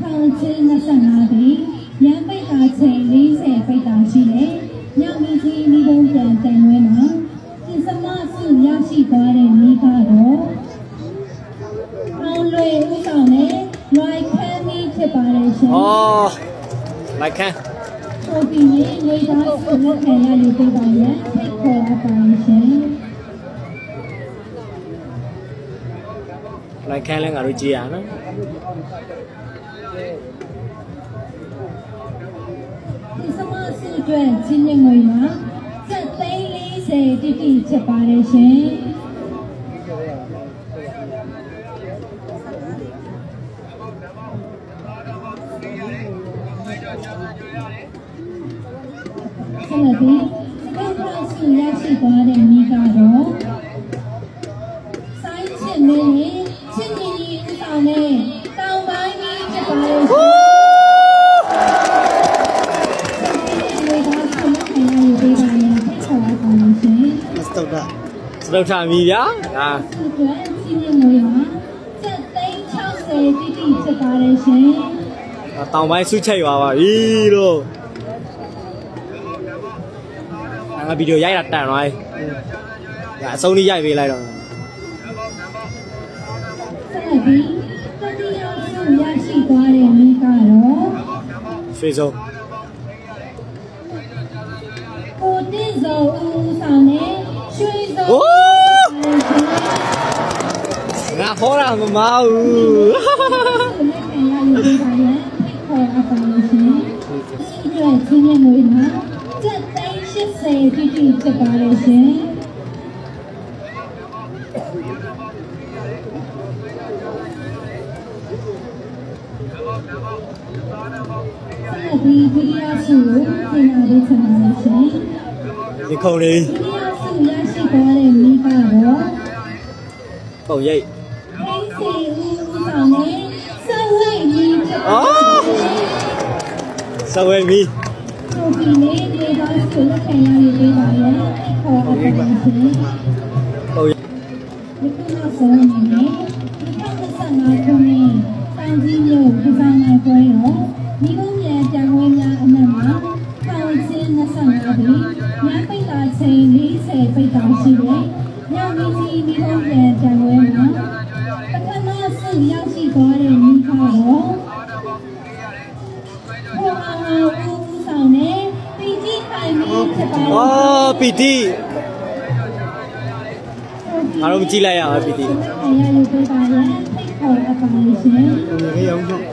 ထောင်ချင်း25ပြီရန်ပိတ်တာချိန်40ပိတ်တာရှိတယ်ညမီကြီးမိဘုံပြန်တန်ဝဲမှာဒီစမစုရရှိသွားတဲ့မိကတော့အောင်လွေဦးဆောင်နဲ့လိုက်ခမ်းပြီးဖြစ်ပါတယ်ရှင်哦，来看，ဟုတ်ပြီလေသားစုလက်ခံရယူပေးပါရဲ့ဖိတ်ခေါ်အပ်ပါရှင်来看两个都几样呢？ဒီစမစုအတွက်ချင်းချင်းငွေမှာ740တိတိဖြစ်ပါတယ်ရှင်ဆက်လက်ပြီးစကောက်ထောက်စုရရှိသွားတဲ့မိကတော့စိုင်းချစ်မင်းနဲ့ချစ်ညီညီဦးဆောင်တဲ့တောင်ပိုင်းကြီးဖြစ်ပါလေရှင်ဒီကတော့ဆုလက်ခံရယူပေးပါရင်ဖိတ်ခေါ်အပ်ပါရှင်စတုတ်တာစတုတ်တာမီဗျာဟာ ဒီအတွက်ချင်းချင်းငွေမှာ760တိတိဖြစ်ပါတယ်ရှင် တောင်ပိုင်းဆုချိတ်ပါပါပြီလို့ငါဗီဒီယိုရိုက်တာတန်သွားပြီငါအဆုံးလေးရိုက်ပေးလိုက်တော့ဆက်လက်ပြီးတတိယဆုရရှိသွားတဲ့မိကတော့ရွှေစုံကိုတင်စောဦးဆောင်နဲ့ရွှေစောငါဟောတာမမဘူးလက်ခံရယူပေးပါရဲ့ဖိတ်ခေါ်အပ်ပါရှင်ဒီအတွက်ချင်းချင်းငွေမှာ780တိတိဖြစ်ပါလေရှင်ဒီဒုတိယဆုကိုပြင်လာပေးချင်ပါတယ်ရှင်ဒီခုံလေးဒုတိယဆုရရှိသွားတဲ့မိကတော့ပုံရိပ်ဟိစီဦးဆောင်နဲ့စဝိတ်ကြီးဖြစ်ပါစဝိတ်မီဆိုပြီးနေတော့ဆုလက်ခံရယူပေးပါရဲ့ခေါ်အပ်ပါရှင်ပုံရိပ်ဒီကနေ့ဆုံးနေနဲ့2025ခုနှစ်တောင်ကြီးမြို့ဒီဇိုင်နာပွဲတော်မိဘမြန်တန်ဝဲများအနက်မှာထောင်ချင်း25ပြီညပိတ်တာချိန်40ပိတ်တာရှိတယ်ညမီကြီးမိဘမြန်တန်ဝဲမှာပထမဆုရောက်ရှိသွားတဲ့မိကတော့ဘုရားဦးဆောင်နဲ့ပီတိခိုင်ပြီးဖြစ်ပါတယ်အော်ပီတိအားလုံးကြည့်လိုက်ရအောင်ပီတိရယူပေးပါရဲ့ဖိတ်ခေါ်အပ်ပါရှင်ဒီရောင်းတော့